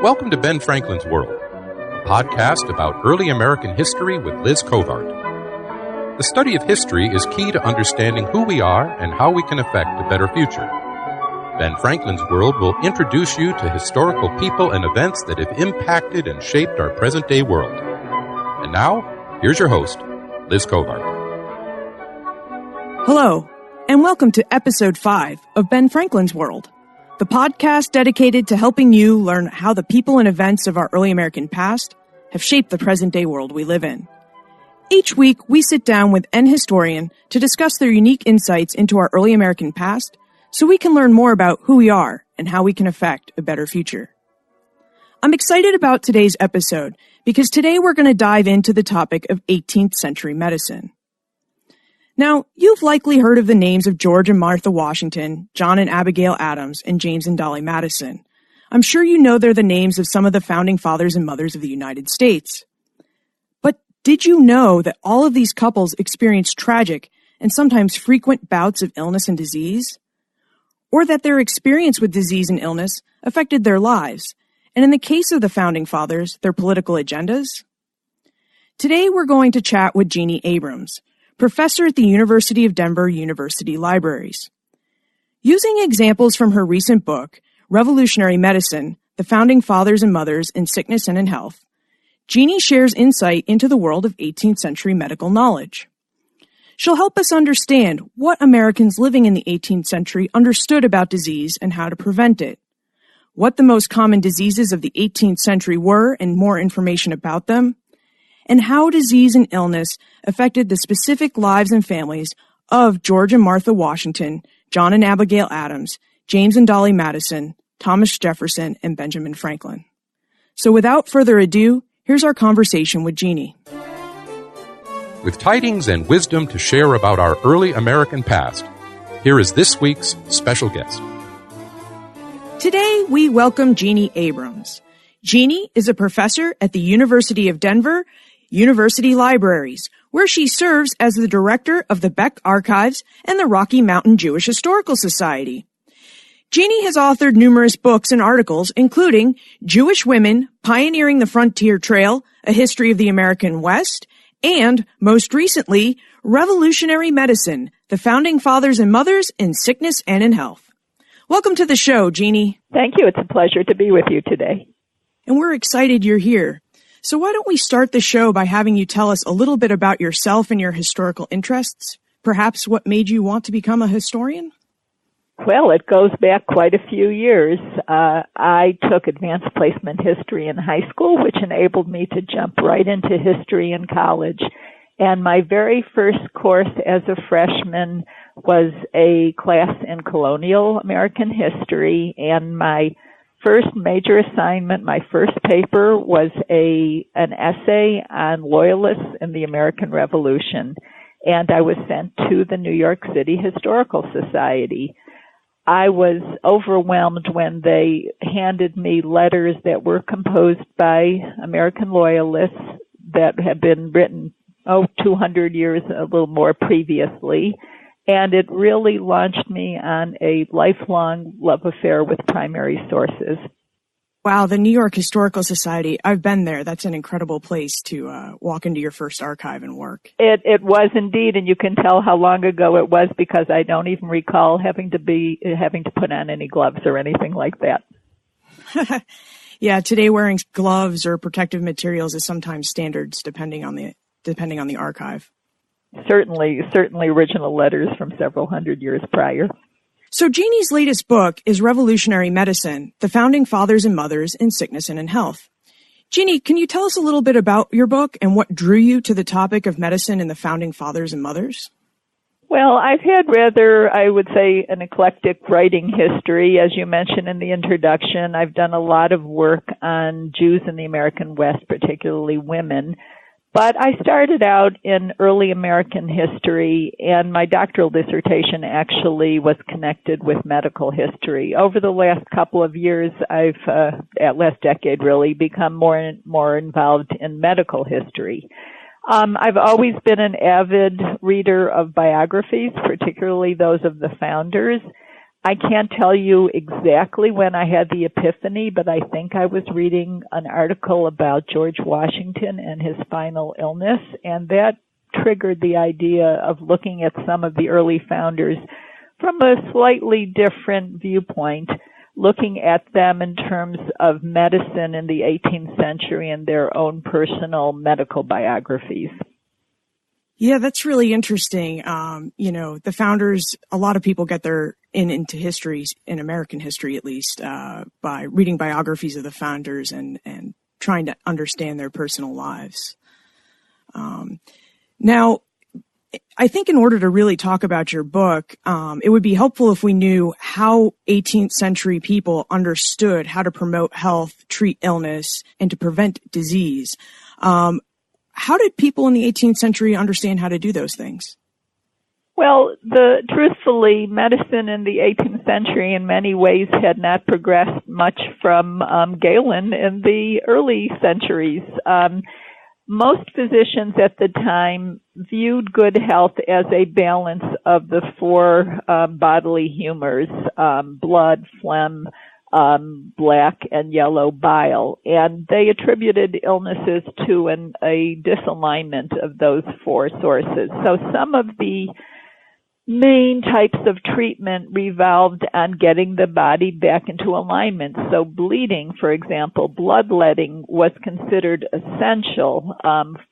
Welcome to Ben Franklin's World, a podcast about early American history with Liz Covart. The study of history is key to understanding who we are and how we can affect a better future. Ben Franklin's World will introduce you to historical people and events that have impacted and shaped our present-day world. And now, here's your host, Liz Covart. Hello, and welcome to Episode 5 of Ben Franklin's World, the podcast dedicated to helping you learn how the people and events of our early American past have shaped the present-day world we live in. Each week, we sit down with an historian to discuss their unique insights into our early American past so we can learn more about who we are and how we can affect a better future. I'm excited about today's episode because today we're going to dive into the topic of 18th century medicine. Now, you've likely heard of the names of George and Martha Washington, John and Abigail Adams, and James and Dolley Madison. I'm sure you know they're the names of some of the founding fathers and mothers of the United States. But did you know that all of these couples experienced tragic and sometimes frequent bouts of illness and disease? Or that their experience with disease and illness affected their lives, and in the case of the founding fathers, their political agendas? Today we're going to chat with Jeanne Abrams, professor at the University of Denver University Libraries. Using examples from her recent book, Revolutionary Medicine, The Founding Fathers and Mothers in Sickness and in Health, Jeanne shares insight into the world of 18th century medical knowledge. She'll help us understand what Americans living in the 18th century understood about disease and how to prevent it, what the most common diseases of the 18th century were and more information about them, and how disease and illness affected the specific lives and families of George and Martha Washington, John and Abigail Adams, James and Dolley Madison, Thomas Jefferson, and Benjamin Franklin. So without further ado, here's our conversation with Jeanne. With tidings and wisdom to share about our early American past, here is this week's special guest. Today, we welcome Jeanne Abrams. Jeanne is a professor at the University of Denver University Libraries, where she serves as the director of the Beck Archives and the Rocky Mountain Jewish Historical Society. Jeanne has authored numerous books and articles, including Jewish Women Pioneering the Frontier Trail, A History of the American West, and, most recently, Revolutionary Medicine, The Founding Fathers and Mothers in Sickness and in Health. Welcome to the show, Jeanne. Thank you. It's a pleasure to be with you today. And we're excited you're here. So why don't we start the show by having you tell us a little bit about yourself and your historical interests? Perhaps what made you want to become a historian? Well, it goes back quite a few years. I took advanced placement history in high school, which enabled me to jump right into history in college. And my very first course as a freshman was a class in colonial American history, and my first major assignment, my first paper, was an essay on loyalists in the American Revolution, and I was sent to the New York City Historical Society. I was overwhelmed when they handed me letters that were composed by American loyalists that had been written, 200 years, a little more previously. And it really launched me on a lifelong love affair with primary sources. Wow, the New York Historical Society, I've been there. That's an incredible place to walk into your first archive and work. It was indeed, and you can tell how long ago it was because I don't even recall having to put on any gloves or anything like that. Yeah, today wearing gloves or protective materials is sometimes standards depending on the archive. Certainly original letters from several hundred years prior. So Jeanne's latest book is Revolutionary Medicine, The Founding Fathers and Mothers in Sickness and in Health. Jeanne, can you tell us a little bit about your book and what drew you to the topic of medicine and the founding fathers and mothers? Well, I've had rather, I would say, an eclectic writing history. As you mentioned in the introduction, I've done a lot of work on Jews in the American West, particularly women. But I started out in early American history, and my doctoral dissertation actually was connected with medical history. Over the last couple of years, last decade really, become more and more involved in medical history. I've always been an avid reader of biographies, particularly those of the founders. I can't tell you exactly when I had the epiphany, but I think I was reading an article about George Washington and his final illness, and that triggered the idea of looking at some of the early founders from a slightly different viewpoint, looking at them in terms of medicine in the 18th century and their own personal medical biographies. Yeah, that's really interesting. The founders, a lot of people get their into history, in American history at least, by reading biographies of the founders and trying to understand their personal lives. Now, I think in order to really talk about your book, it would be helpful if we knew how 18th century people understood how to promote health, treat illness, and to prevent disease. How did people in the 18th century understand how to do those things? Well, truthfully, medicine in the 18th century in many ways had not progressed much from Galen in the early centuries. Most physicians at the time viewed good health as a balance of the four bodily humors, blood, phlegm, black and yellow bile, and they attributed illnesses to a disalignment of those four sources. So some of the main types of treatment revolved on getting the body back into alignment. So bleeding, for example, bloodletting was considered essential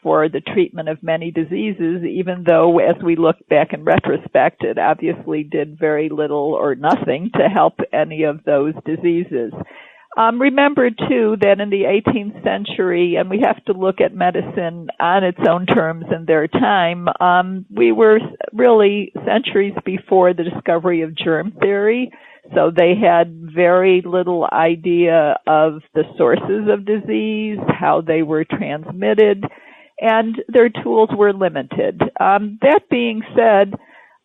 for the treatment of many diseases, even though as we look back in retrospect, it obviously did very little or nothing to help any of those diseases. Remember, too, that in the 18th century, and we have to look at medicine on its own terms in their time, we were really centuries before the discovery of germ theory, so they had very little idea of the sources of disease, how they were transmitted, and their tools were limited. That being said,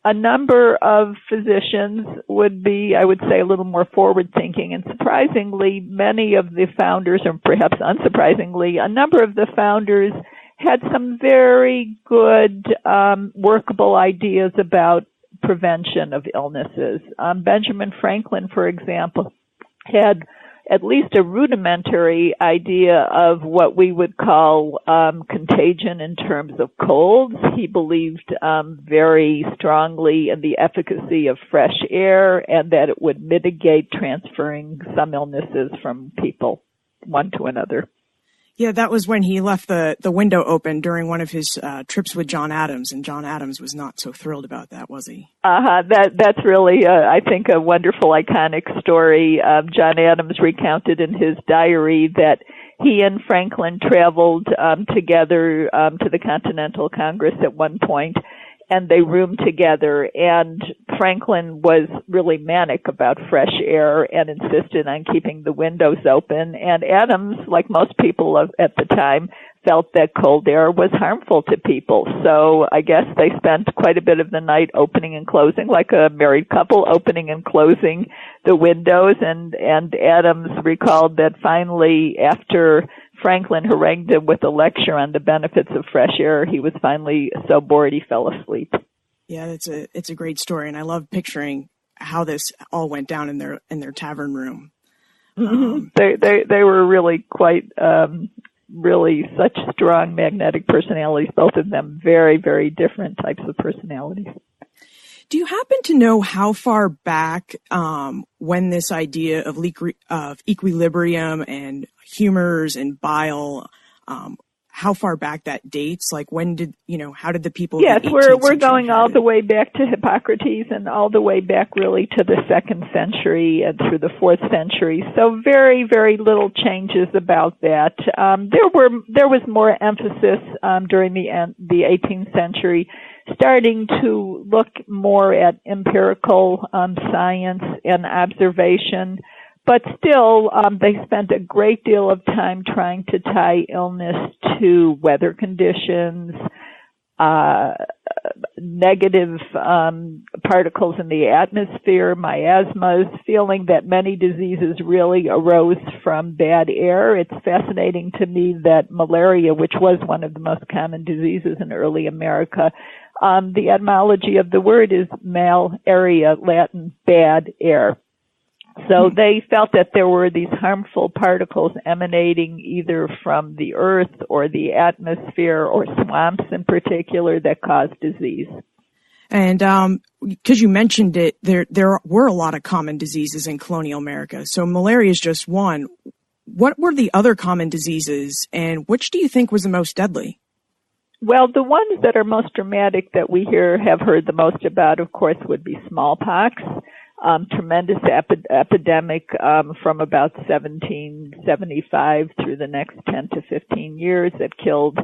a number of physicians would be, I would say, a little more forward-thinking, and surprisingly, many of the founders, or perhaps unsurprisingly, a number of the founders had some very good, workable ideas about prevention of illnesses. Benjamin Franklin, for example, had at least a rudimentary idea of what we would call contagion in terms of colds. He believed very strongly in the efficacy of fresh air and that it would mitigate transferring some illnesses from people, one to another. Yeah, that was when he left the window open during one of his trips with Jeanne Abrams, and Jeanne Abrams was not so thrilled about that, was he? That's really, I think, a wonderful, iconic story. Jeanne Abrams recounted in his diary that he and Franklin traveled together to the Continental Congress at one point, and they roomed together, and Franklin was really manic about fresh air and insisted on keeping the windows open, and Adams, like most people at the time, felt that cold air was harmful to people. So I guess they spent quite a bit of the night opening and closing, like a married couple, opening and closing the windows, and Adams recalled that finally, after Franklin harangued him with a lecture on the benefits of fresh air, he was finally so bored he fell asleep. Yeah, it's a great story, and I love picturing how this all went down in their tavern room. They were really quite really such strong magnetic personalities, both of them very, very different types of personalities. Do you happen to know how far back when this idea of equilibrium and humors and bile, how far back that dates? Like how did the people? Yes, we're going all the way back to Hippocrates and all the way back really to the 2nd century and through the 4th century. So very, very little changes about that. There was more emphasis during the 18th century, starting to look more at empirical science and observation. But still, they spent a great deal of time trying to tie illness to weather conditions, negative particles in the atmosphere, miasmas, feeling that many diseases really arose from bad air. It's fascinating to me that malaria, which was one of the most common diseases in early America, The etymology of the word is malaria, Latin bad air. So they felt that there were these harmful particles emanating either from the earth or the atmosphere or swamps in particular that caused disease. And because you mentioned it, there were a lot of common diseases in colonial America. So malaria is just one. What were the other common diseases, and which do you think was the most deadly? Well, the ones that are most dramatic that we have heard the most about, of course, would be smallpox. Tremendous epidemic from about 1775 through the next 10 to 15 years that killed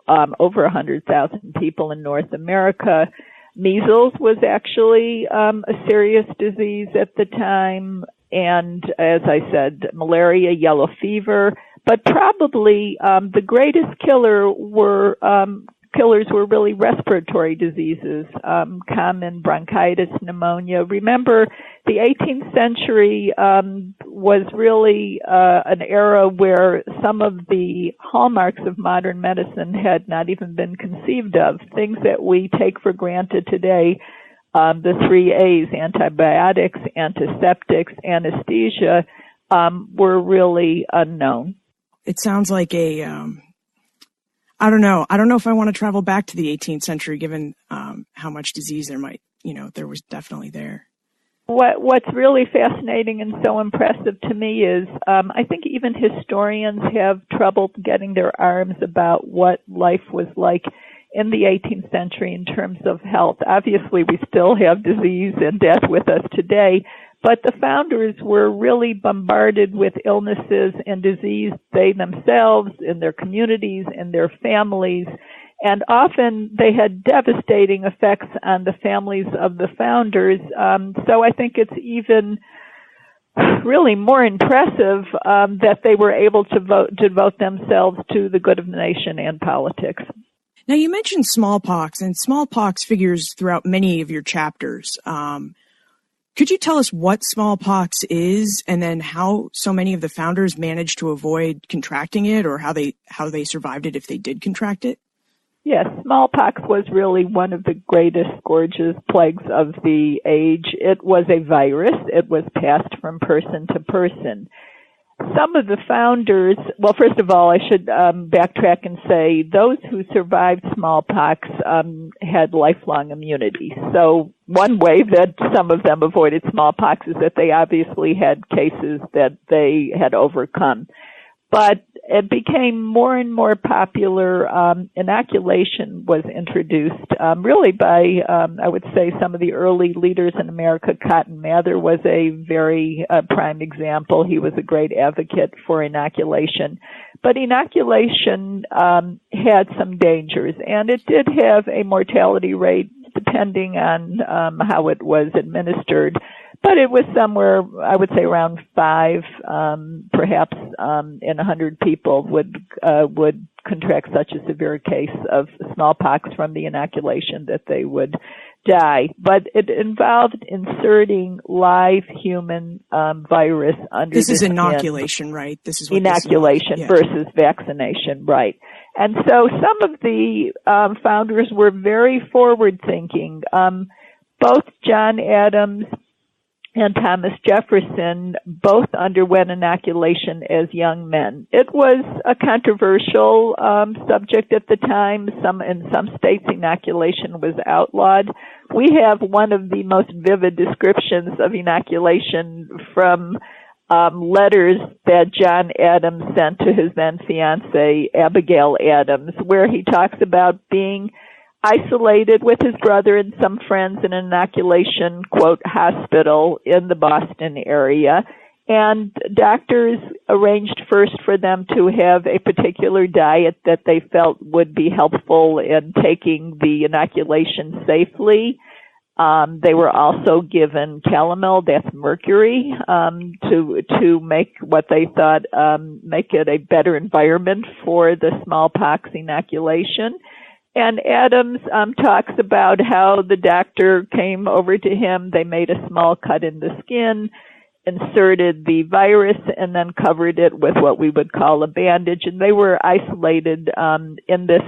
over 100,000 people in North America. Measles was actually a serious disease at the time, and as I said, malaria, yellow fever. But probably the greatest killers were really respiratory diseases, common bronchitis, pneumonia. Remember, the 18th century was really an era where some of the hallmarks of modern medicine had not even been conceived of. Things that we take for granted today, the 3 A's, antibiotics, antiseptics, anesthesia, were really unknown. It sounds like I don't know if I want to travel back to the 18th century, given how much disease there was definitely there. What's really fascinating and so impressive to me is I think even historians have trouble getting their arms about what life was like in the 18th century in terms of health. Obviously, we still have disease and death with us today, but the founders were really bombarded with illnesses and disease, they themselves, in their communities, in their families, and often they had devastating effects on the families of the founders. So I think it's even really more impressive that they were able to devote themselves to the good of the nation and politics. Now, you mentioned smallpox, and smallpox figures throughout many of your chapters. Could you tell us what smallpox is, and then how so many of the founders managed to avoid contracting it, or how they survived it if they did contract it? Yes, smallpox was really one of the greatest scourges, plagues of the age. It was a virus. It was passed from person to person. Some of the founders, well, first of all, I should backtrack and say those who survived smallpox had lifelong immunity. So one way that some of them avoided smallpox is that they obviously had cases that they had overcome. But it became more and more popular. Inoculation was introduced really by, I would say, some of the early leaders in America. Cotton Mather was a very prime example. He was a great advocate for inoculation. But inoculation had some dangers, and it did have a mortality rate depending on how it was administered. But it was somewhere, I would say, around 5, perhaps in 100 people would contract such a severe case of smallpox from the inoculation that they would die. But it involved inserting live human virus under this is the inoculation, right? This is what inoculation versus vaccination, right? And so some of the founders were very forward-thinking. Both Jeanne Abrams and Thomas Jefferson both underwent inoculation as young men. It was a controversial subject at the time. In some states, inoculation was outlawed. We have one of the most vivid descriptions of inoculation from letters that John Adams sent to his then fiancée, Abigail Adams, where he talks about being isolated with his brother and some friends in an inoculation, quote, hospital in the Boston area. And doctors arranged first for them to have a particular diet that they felt would be helpful in taking the inoculation safely. They were also given calomel, that's mercury, to make what they thought make it a better environment for the smallpox inoculation. And Adams talks about how the doctor came over to him, they made a small cut in the skin, inserted the virus, and then covered it with what we would call a bandage. And they were isolated in this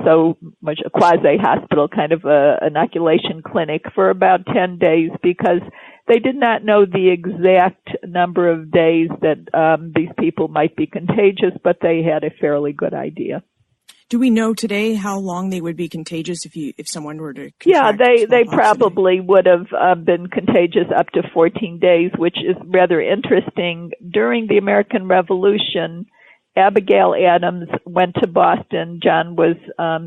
so much a quasi-hospital kind of a inoculation clinic for about 10 days because they did not know the exact number of days that these people might be contagious, but they had a fairly good idea. Do we know today how long they would be contagious if someone were to contract Yeah, they smallpox probably would have been contagious up to 14 days, which is rather interesting. During the American Revolution, Abigail Adams went to Boston. John was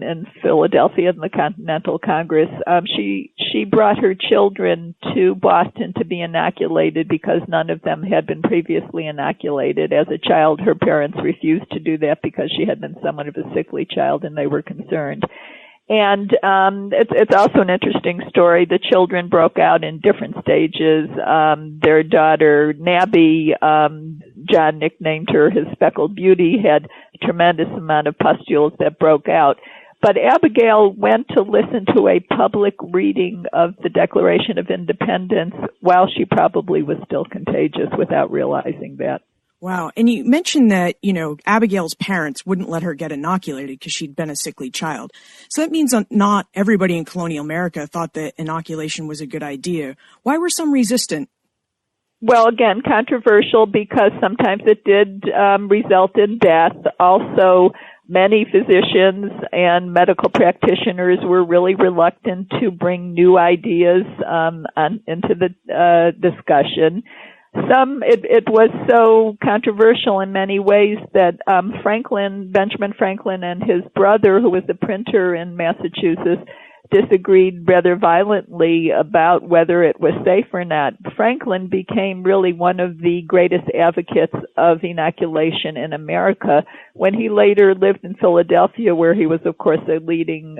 in Philadelphia in the Continental Congress. She brought her children to Boston to be inoculated because none of them had been previously inoculated. As a child, her parents refused to do that because she had been somewhat of a sickly child and they were concerned. And it's also an interesting story. The children broke out in different stages. Their daughter, Nabby, John nicknamed her his speckled beauty, had a tremendous amount of pustules that broke out. But Abigail went to listen to a public reading of the Declaration of Independence while she probably was still contagious without realizing that. Wow. And you mentioned that, Abigail's parents wouldn't let her get inoculated because she'd been a sickly child. So that means not everybody in colonial America thought that inoculation was a good idea. Why were some resistant? Well, again, controversial because sometimes it did result in death. Also, many physicians and medical practitioners were really reluctant to bring new ideas into the discussion. It was so controversial in many ways that Benjamin Franklin and his brother, who was a printer in Massachusetts, disagreed rather violently about whether it was safe or not. Franklin became really one of the greatest advocates of inoculation in America. When he later lived in Philadelphia, where he was, of course, a leading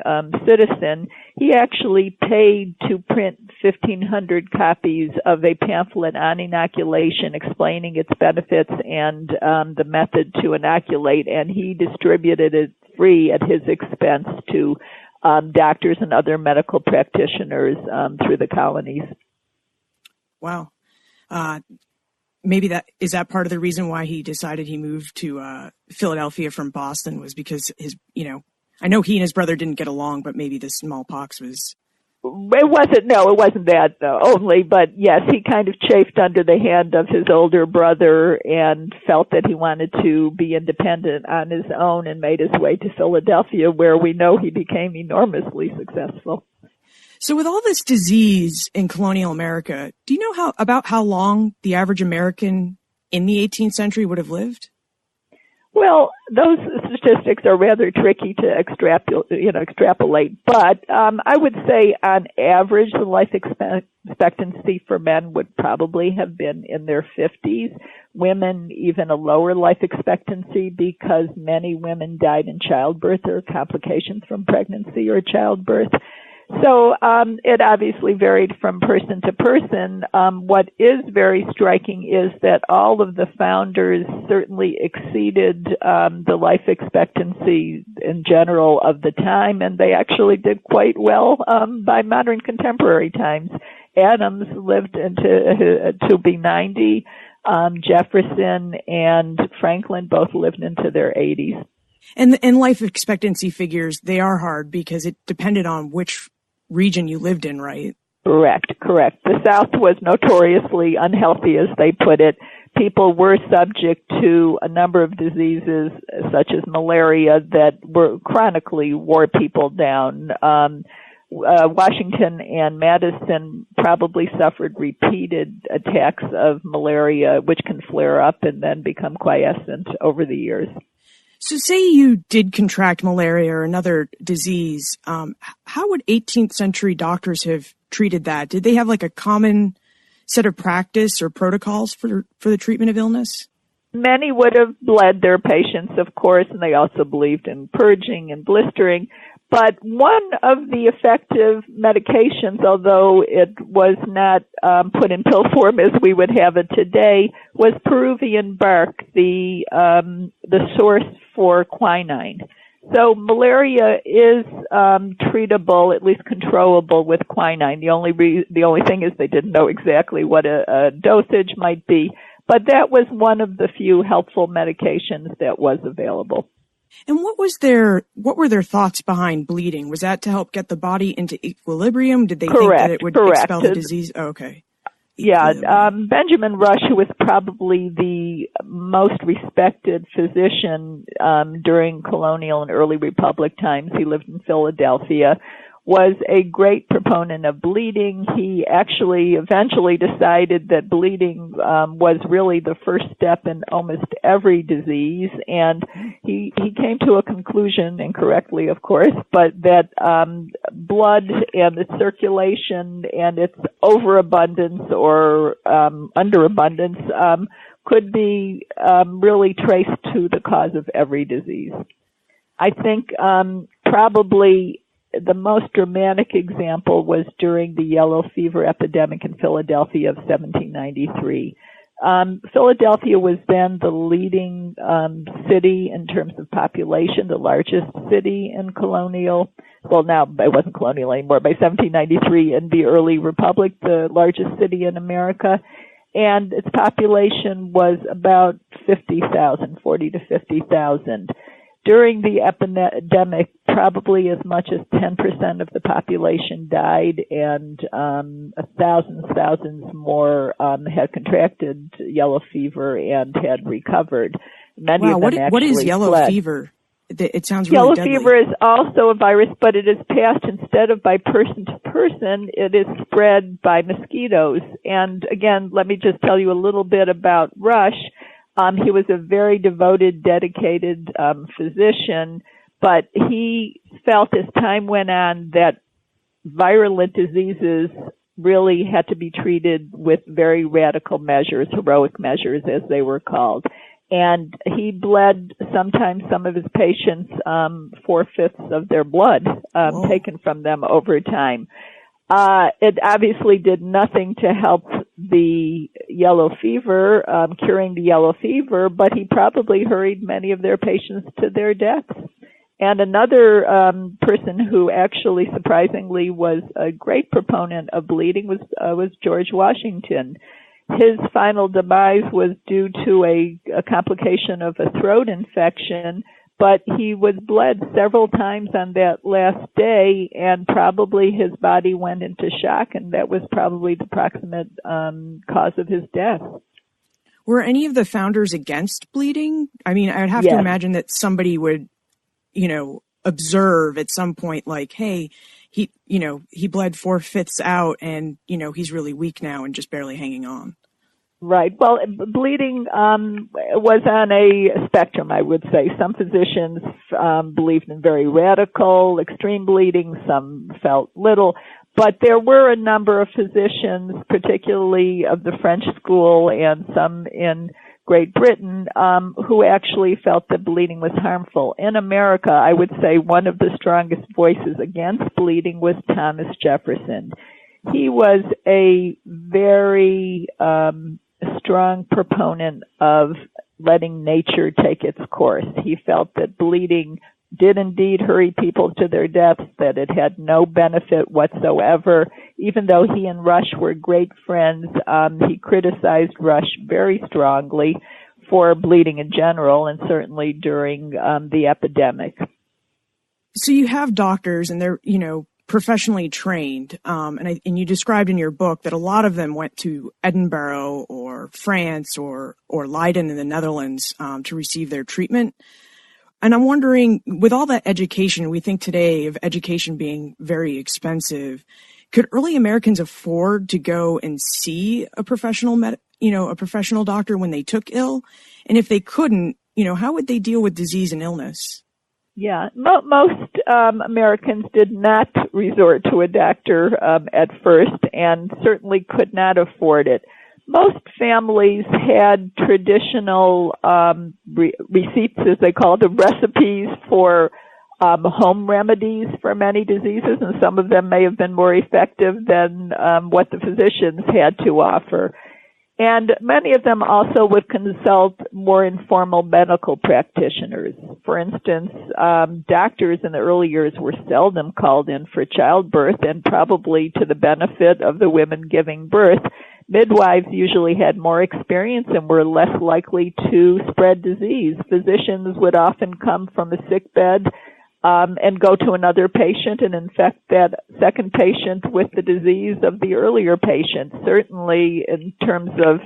citizen, he actually paid to print 1,500 copies of a pamphlet on inoculation explaining its benefits and the method to inoculate, and he distributed it free at his expense to doctors and other medical practitioners through the colonies. Wow. Maybe is that part of the reason why he decided he moved to Philadelphia from Boston was because I know he and his brother didn't get along, but maybe the smallpox was... It wasn't that only, but yes, he kind of chafed under the hand of his older brother and felt that he wanted to be independent on his own and made his way to Philadelphia, where we know he became enormously successful. So with all this disease in colonial America, do you know about how long the average American in the 18th century would have lived? Well, those statistics are rather tricky to extrapolate, but I would say on average the life expectancy for men would probably have been in their 50s. Women, even a lower life expectancy because many women died in childbirth or complications from pregnancy or childbirth. So it obviously varied from person to person. What is very striking is that all of the founders certainly exceeded the life expectancy in general of the time, and they actually did quite well by modern contemporary times. Adams lived to be 90. Jefferson and Franklin both lived into their 80s. And life expectancy figures, they are hard because it depended on which region you lived in, right? Correct. The South was notoriously unhealthy, as they put it. People were subject to a number of diseases, such as malaria, that chronically wore people down. Washington and Madison probably suffered repeated attacks of malaria, which can flare up and then become quiescent over the years. So say you did contract malaria or another disease, how would 18th century doctors have treated that? Did they have like a common set of practice or protocols for the treatment of illness? Many would have bled their patients, of course, and they also believed in purging and blistering. But one of the effective medications, although it was not put in pill form as we would have it today, was Peruvian bark, the source for quinine. So malaria is treatable, at least controllable, with quinine. The only thing is they didn't know exactly what a dosage might be, but that was one of the few helpful medications that was available. And what were their thoughts behind bleeding? Was that to help get the body into equilibrium? Did they think that it would expel the disease? Oh, okay. Yeah, Benjamin Rush, who was probably the most respected physician during colonial and early Republic times, he lived in Philadelphia, was a great proponent of bleeding. He actually eventually decided that bleeding was really the first step in almost every disease, and he came to a conclusion, incorrectly of course, but that blood and its circulation and its overabundance or underabundance could be really traced to the cause of every disease. I think probably the most dramatic example was during the yellow fever epidemic in Philadelphia of 1793. Philadelphia was then the leading city in terms of population, the largest city in colonial, well now it wasn't colonial anymore, by 1793 in the early republic, the largest city in America. And its population was about 40 to 50,000. During the epidemic, probably as much as 10% of the population died, and thousands more had contracted yellow fever and had recovered. Many of them actually what is yellow fled. Fever? It sounds really Yellow deadly. fever is also a virus, but it is passed instead of by person to person, it is spread by mosquitoes. And again, let me just tell you a little bit about Rush. He was a very devoted, dedicated physician, but he felt as time went on that virulent diseases really had to be treated with very radical measures, heroic measures as they were called. And he bled sometimes some of his patients 4/5 of their blood taken from them over time. It obviously did nothing to help the yellow fever, curing the yellow fever, but he probably hurried many of their patients to their deaths. And another person who actually surprisingly was a great proponent of bleeding was George Washington. His final demise was due to a complication of a throat infection, but he was bled several times on that last day, and probably his body went into shock, and that was probably the proximate cause of his death. Were any of the founders against bleeding? I mean, I would have to imagine that somebody would, observe at some point, like, hey, he bled 4/5 out, and, he's really weak now and just barely hanging on. Right. Well, bleeding was on a spectrum, I would say. Some physicians believed in very radical, extreme bleeding. Some felt little. But there were a number of physicians, particularly of the French school and some in Great Britain, who actually felt that bleeding was harmful. In America, I would say one of the strongest voices against bleeding was Thomas Jefferson. He was a very strong proponent of letting nature take its course. He felt that bleeding did indeed hurry people to their deaths, that it had no benefit whatsoever. Even though he and Rush were great friends, he criticized Rush very strongly for bleeding in general, and certainly during the epidemic. So you have doctors, and they're, professionally trained, and you described in your book that a lot of them went to Edinburgh or France or Leiden in the Netherlands to receive their treatment. And I'm wondering, with all that education, we think today of education being very expensive, could early Americans afford to go and see a professional doctor when they took ill? And if they couldn't, how would they deal with disease and illness? Yeah, most Americans did not resort to a doctor at first, and certainly could not afford it. Most families had traditional receipts, as they call them, recipes for home remedies for many diseases, and some of them may have been more effective than what the physicians had to offer. And many of them also would consult more informal medical practitioners. For instance, doctors in the early years were seldom called in for childbirth, and probably to the benefit of the women giving birth. midwives usually had more experience and were less likely to spread disease. Physicians would often come from a sick bed and go to another patient and infect that second patient with the disease of the earlier patient. Certainly, in terms of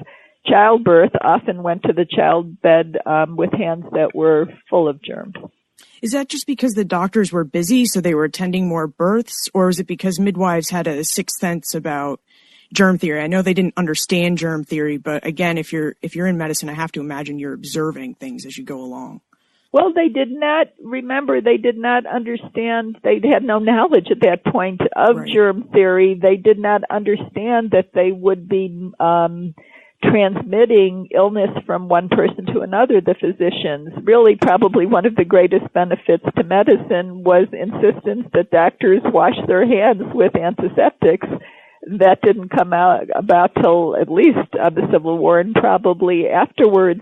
childbirth, often went to the childbed with hands that were full of germs. Is that just because the doctors were busy, so they were attending more births, or is it because midwives had a sixth sense about germ theory? I know they didn't understand germ theory, but again, if you're in medicine, I have to imagine you're observing things as you go along. Well, they did not understand, they had no knowledge at that point of germ theory. They did not understand that they would be transmitting illness from one person to another, the physicians. Really, probably one of the greatest benefits to medicine was insistence that doctors wash their hands with antiseptics. That didn't come about till at least the Civil War, and probably afterwards.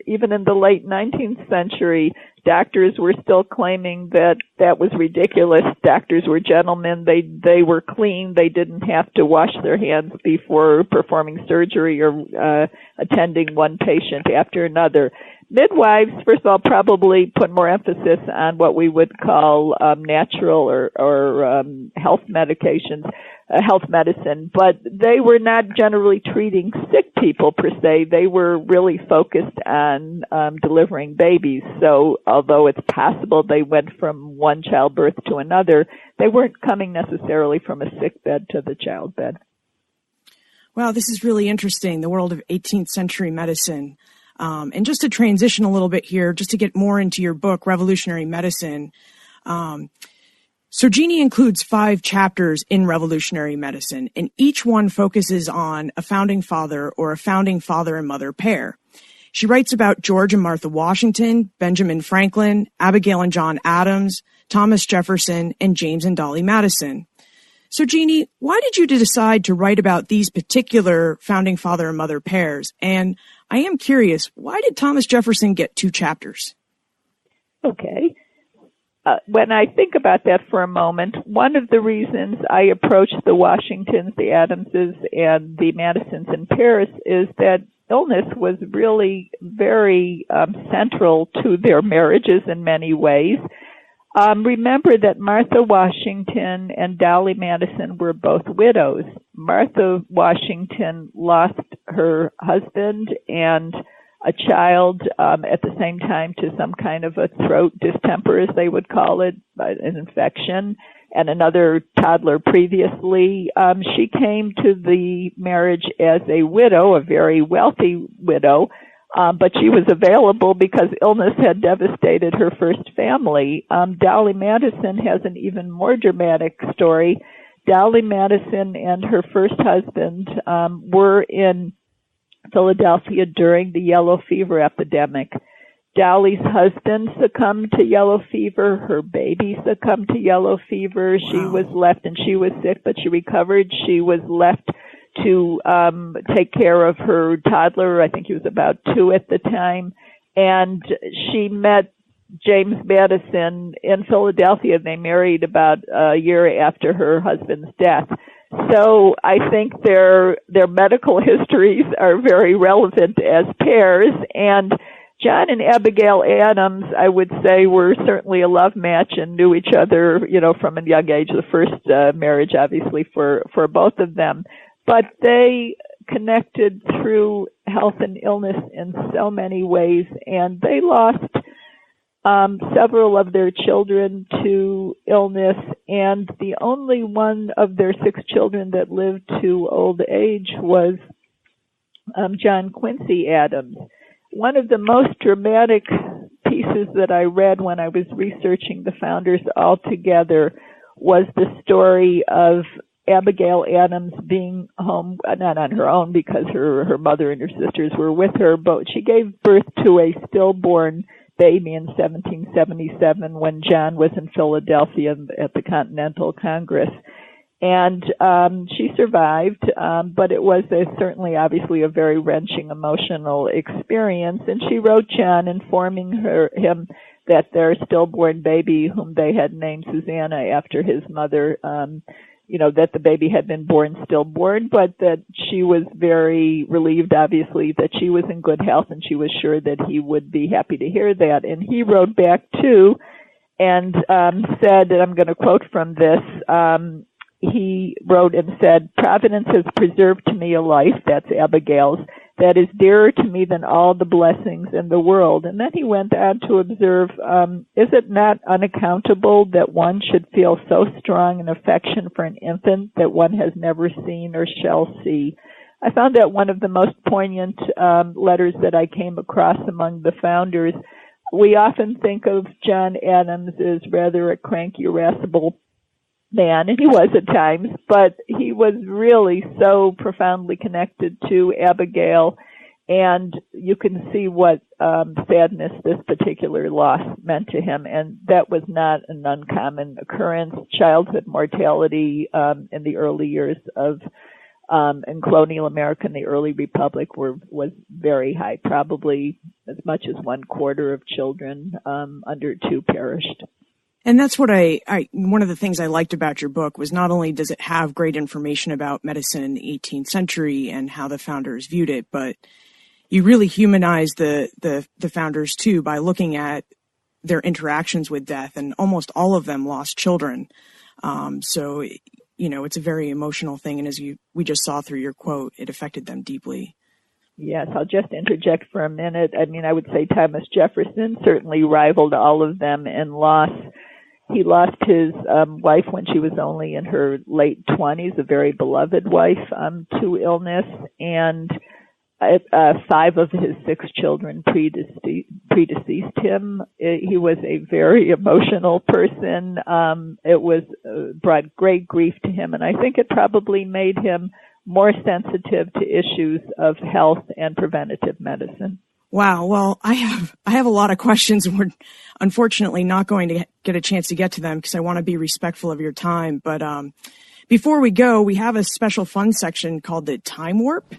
Even in the late 19th century, doctors were still claiming that was ridiculous. Doctors were gentlemen. They were clean. They didn't have to wash their hands before performing surgery or attending one patient after another. Midwives, first of all, probably put more emphasis on what we would call natural or health medications. Health medicine, but they were not generally treating sick people per se. They were really focused on delivering babies. So although it's possible they went from one childbirth to another, they weren't coming necessarily from a sick bed to the childbed. Wow, this is really interesting, the world of 18th century medicine. And just to transition a little bit here, just to get more into your book, Revolutionary Medicine, so Jeanne includes 5 chapters in Revolutionary Medicine, and each one focuses on a founding father or a founding father and mother pair. She writes about George and Martha Washington, Benjamin Franklin, Abigail and John Adams, Thomas Jefferson, and James and Dolley Madison. So Jeanne, why did you decide to write about these particular founding father and mother pairs? And I am curious, why did Thomas Jefferson get 2 chapters? Okay. When I think about that for a moment, one of the reasons I approached the Washingtons, the Adamses, and the Madisons in Paris is that illness was really very central to their marriages in many ways. Remember that Martha Washington and Dolley Madison were both widows. Martha Washington lost her husband and a child at the same time to some kind of a throat distemper, as they would call it, an infection, and another toddler previously. She came to the marriage as a widow, a very wealthy widow, but she was available because illness had devastated her first family. Dolley Madison has an even more dramatic story. Dolley Madison and her first husband were in Philadelphia during the yellow fever epidemic. Dolley's husband succumbed to yellow fever. Her baby succumbed to yellow fever. Wow. She was left, and she was sick, but she recovered. She was left to take care of her toddler. I think he was about 2 at the time. And she met James Madison in Philadelphia. They married about a year after her husband's death. So I think their medical histories are very relevant as pairs. And John and Abigail Adams, I would say, were certainly a love match and knew each other, from a young age. The first marriage, obviously, for both of them. But they connected through health and illness in so many ways, and they lost several of their children to illness, and the only one of their 6 children that lived to old age was John Quincy Adams. One of the most dramatic pieces that I read when I was researching the founders all together was the story of Abigail Adams being home, not on her own because her mother and her sisters were with her, but she gave birth to a stillborn baby in 1777 when John was in Philadelphia at the Continental Congress. And she survived, but it was certainly obviously a very wrenching emotional experience. And she wrote John informing him that their stillborn baby, whom they had named Susanna after his mother, that the baby had been born stillborn, but that she was very relieved, obviously, that she was in good health, and she was sure that he would be happy to hear that. And he wrote back too and said, and I'm going to quote from this, he wrote and said, "Providence has preserved to me a life," that's Abigail's, "that is dearer to me than all the blessings in the world." And then he went on to observe, is it not unaccountable that one should feel so strong an affection for an infant that one has never seen or shall see? I found that one of the most poignant letters that I came across among the founders. We often think of Jeanne Abrams as rather a cranky, irascible man, and he was at times, but he was really so profoundly connected to Abigail, and you can see what sadness this particular loss meant to him, and that was not an uncommon occurrence. Childhood mortality in the early years of in colonial America and the early republic was very high. Probably as much as 1/4 of children under 2 perished. And that's what one of the things I liked about your book was not only does it have great information about medicine in the 18th century and how the founders viewed it, but you really humanize the founders too by looking at their interactions with death, and almost all of them lost children. So, it's a very emotional thing. And as we just saw through your quote, it affected them deeply. Yes, I'll just interject for a minute. I would say Thomas Jefferson certainly rivaled all of them in loss. He lost his wife when she was only in her late 20s, a very beloved wife, to illness, and 5 of his 6 children predeceased him. He was a very emotional person. It was brought great grief to him, and I think it probably made him more sensitive to issues of health and preventative medicine. Wow. Well, I have a lot of questions, and we're unfortunately not going to get a chance to get to them because I want to be respectful of your time. But before we go, we have a special fun section called the Time Warp.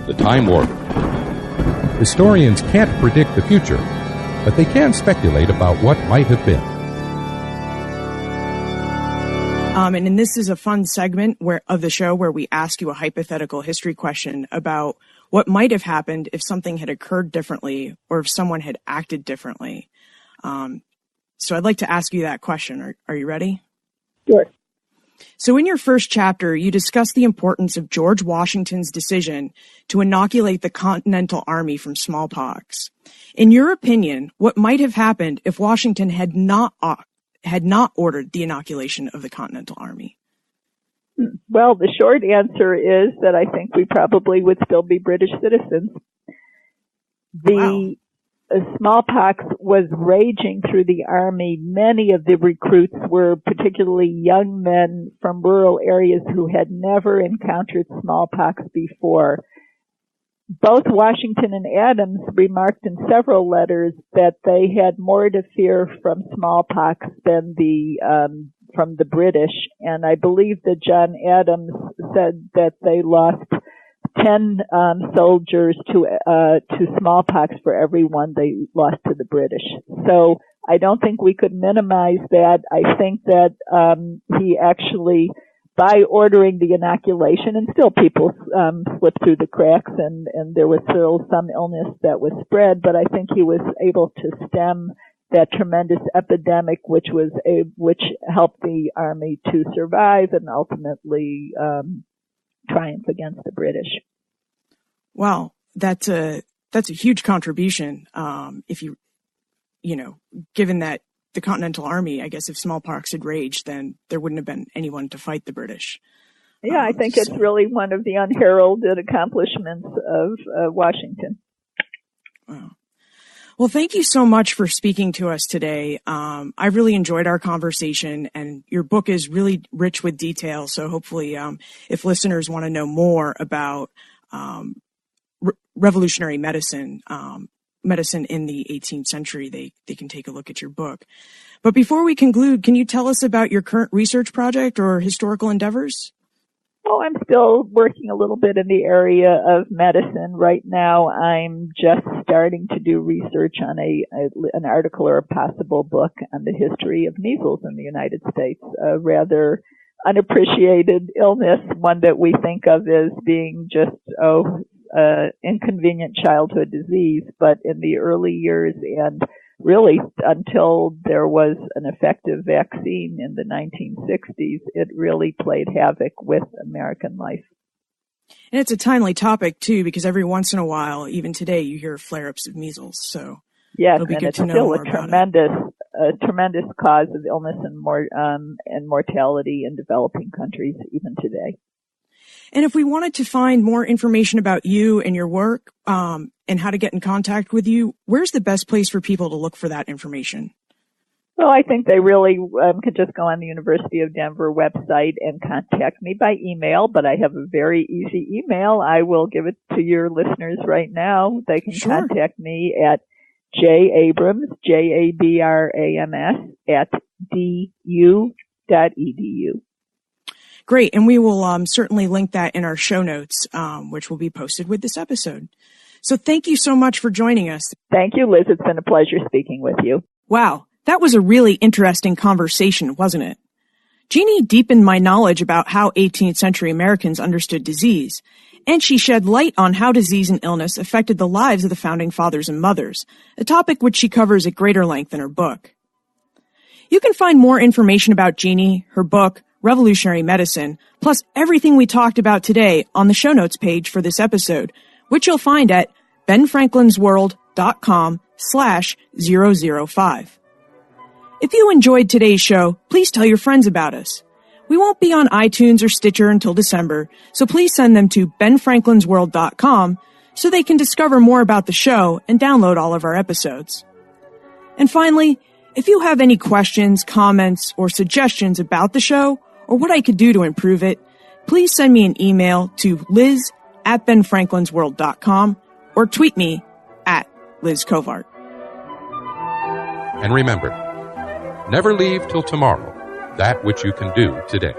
The Time Warp. Historians can't predict the future, but they can speculate about what might have been. And this is a fun segment of the show where we ask you a hypothetical history question about what might have happened if something had occurred differently or if someone had acted differently. So I'd like to ask you that question. Are you ready? Sure. So in your first chapter, you discuss the importance of George Washington's decision to inoculate the Continental Army from smallpox. In your opinion, what might have happened if Washington had not ordered the inoculation of the Continental Army? Well, the short answer is that I think we probably would still be British citizens. The smallpox was raging through the Army. Many of the recruits were particularly young men from rural areas who had never encountered smallpox before. Both Washington and Adams remarked in several letters that they had more to fear from smallpox than from the British, and I believe that John Adams said that they lost 10 soldiers to smallpox for every one they lost to the British. So I don't think we could minimize that. I think that he actually, by ordering the inoculation, and still people slipped through the cracks, and there was still some illness that was spread, but I think he was able to stem that tremendous epidemic, which helped the Army to survive and ultimately triumph against the British. Wow, that's a huge contribution. If given that the Continental Army, I guess if smallpox had raged, then there wouldn't have been anyone to fight the British. Yeah, I think it's really one of the unheralded accomplishments of Washington. Wow. Well, thank you so much for speaking to us today. I really enjoyed our conversation, and your book is really rich with detail. So hopefully, if listeners want to know more about revolutionary medicine, medicine in the 18th century, they can take a look at your book. But before we conclude, can you tell us about your current research project or historical endeavors? Oh, I'm still working a little bit in the area of medicine. Right now, I'm just starting to do research on an article or a possible book on the history of measles in the United States, a rather unappreciated illness, one that we think of as being just, inconvenient childhood disease. But in the early years and really until there was an effective vaccine in the 1960s, it really played havoc with American life. And it's a timely topic, too, because every once in a while, even today, you hear flare-ups of measles. So yes, it'll be and good it's to know still more a tremendous cause of illness and mortality in developing countries even today. And if we wanted to find more information about you and your work, and how to get in contact with you, where's the best place for people to look for that information? Well, I think they really could just go on the University of Denver website and contact me by email, but I have a very easy email. I will give it to your listeners right now. They can contact me at Abrams, JABRAMS, @du.edu. Great. And we will certainly link that in our show notes, which will be posted with this episode. So thank you so much for joining us. Thank you, Liz. It's been a pleasure speaking with you. Wow. That was a really interesting conversation, wasn't it? Jeanne deepened my knowledge about how 18th century Americans understood disease, and she shed light on how disease and illness affected the lives of the founding fathers and mothers, a topic which she covers at greater length in her book. You can find more information about Jeanne, her book, Revolutionary Medicine, plus everything we talked about today on the show notes page for this episode, which you'll find at benfranklinsworld.com/005. If you enjoyed today's show, please tell your friends about us. We won't be on iTunes or Stitcher until December, so please send them to benfranklinsworld.com so they can discover more about the show and download all of our episodes. And finally, if you have any questions, comments, or suggestions about the show or what I could do to improve it, please send me an email to liz@benfranklinsworld.com or tweet me @LizCovart. And remember, never leave till tomorrow that which you can do today.